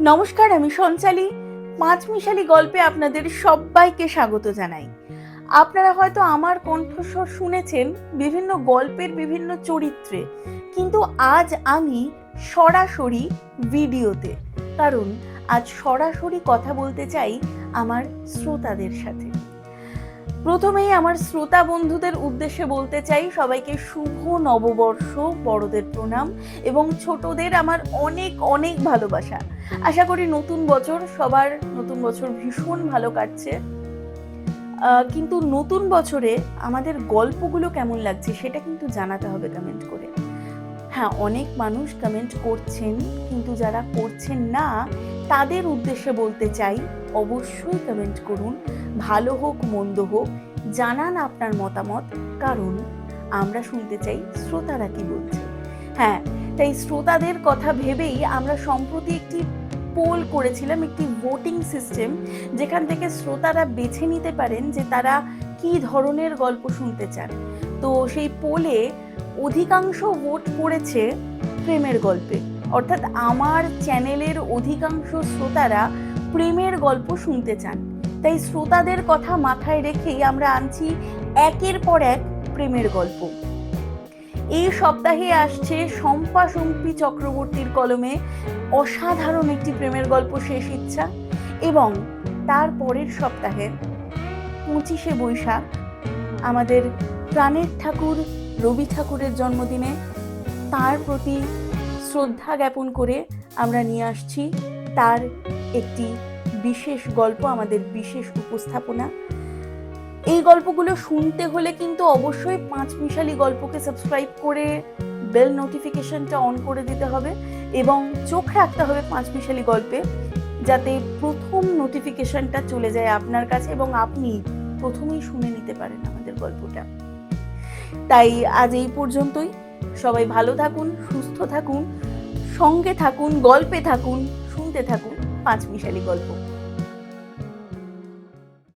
নমস্কার, আমি সঞ্চালী। পাঁচমিশালি গল্পে আপনাদের সবাইকে স্বাগত জানাই। আপনারা হয়তো আমার কণ্ঠস্বর শুনেছেন বিভিন্ন গল্পের বিভিন্ন চরিত্রে, কিন্তু আজ আমি সরাসরি ভিডিওতে, কারণ আজ সরাসরি কথা বলতে চাই আমার শ্রোতাদের সাথে। প্রথমেই আমার শ্রোতা বন্ধুদের উদ্দেশ্যে বলতে চাই সবাইকে শুভ নববর্ষ, বড়দের প্রণাম এবং ছোটদের আমার অনেক অনেক ভালোবাসা। আশা করি সবার নতুন বছর ভীষণ ভালো কাটছে। কিন্তু নতুন বছরে আমাদের গল্পগুলো কেমন লাগছে সেটা কিন্তু জানাতে হবে কমেন্ট করে। হ্যাঁ, অনেক মানুষ কমেন্ট করছেন, কিন্তু যারা করছেন না তাদের উদ্দেশ্যে বলতে চাই অবশ্যই কমেন্ট করুন, ভালো হোক মন্দ হোক, জানান আপনার মতামত, কারণ আমরা শুনতে চাই শ্রোতারা কি বলছে। হ্যাঁ, তাই শ্রোতাদের কথা ভেবেই আমরা সম্প্রতি একটি পোল করেছিলাম, একটি ভোটিং সিস্টেম, যেখান থেকে শ্রোতারা বেছে নিতে পারেন যে তারা কি ধরনের গল্প শুনতে চান। তো সেই পোলে অধিকাংশ ভোট পড়েছে প্রেমের গল্পে, অর্থাৎ আমার চ্যানেলের অধিকাংশ শ্রোতারা প্রেমের গল্প শুনতে চান। তাই শ্রোতাদের কথা মাথায় রেখেই আমরা আনছি একের পর এক প্রেমের গল্প। এই সপ্তাহে আসছে শম্পা শম্পী চক্রবর্তীর কলমে অসাধারণ একটি প্রেমের গল্প, শেষ ইচ্ছা। এবং তার পরের সপ্তাহে 25শে বৈশাখ আমাদের প্রাণের ঠাকুর রবি ঠাকুরের জন্মদিনে তার প্রতি শ্রদ্ধা জ্ঞাপন করে আমরা নিয়ে আসছি তার একটি বিশেষ গল্প, আমাদের বিশেষ উপস্থাপনা। এই গল্পগুলো শুনতে হলে কিন্তু অবশ্যই পাঁচমিশালি গল্পকে সাবস্ক্রাইব করে বেল নোটিফিকেশনটা অন করে দিতে হবে এবং চোখ রাখতে হবে পাঁচমিশালি গল্পে, যাতে প্রথম নোটিফিকেশনটা চলে যায় আপনার কাছে এবং আপনি প্রথমেই শুনে নিতে পারেন আমাদের গল্পটা। তাই আজ এই পর্যন্তই। সবাই ভালো থাকুন, সুস্থ থাকুন, সঙ্গে থাকুন, গল্পে থাকুন, শুনতে থাকুন পাঁচমিশালি গল্প।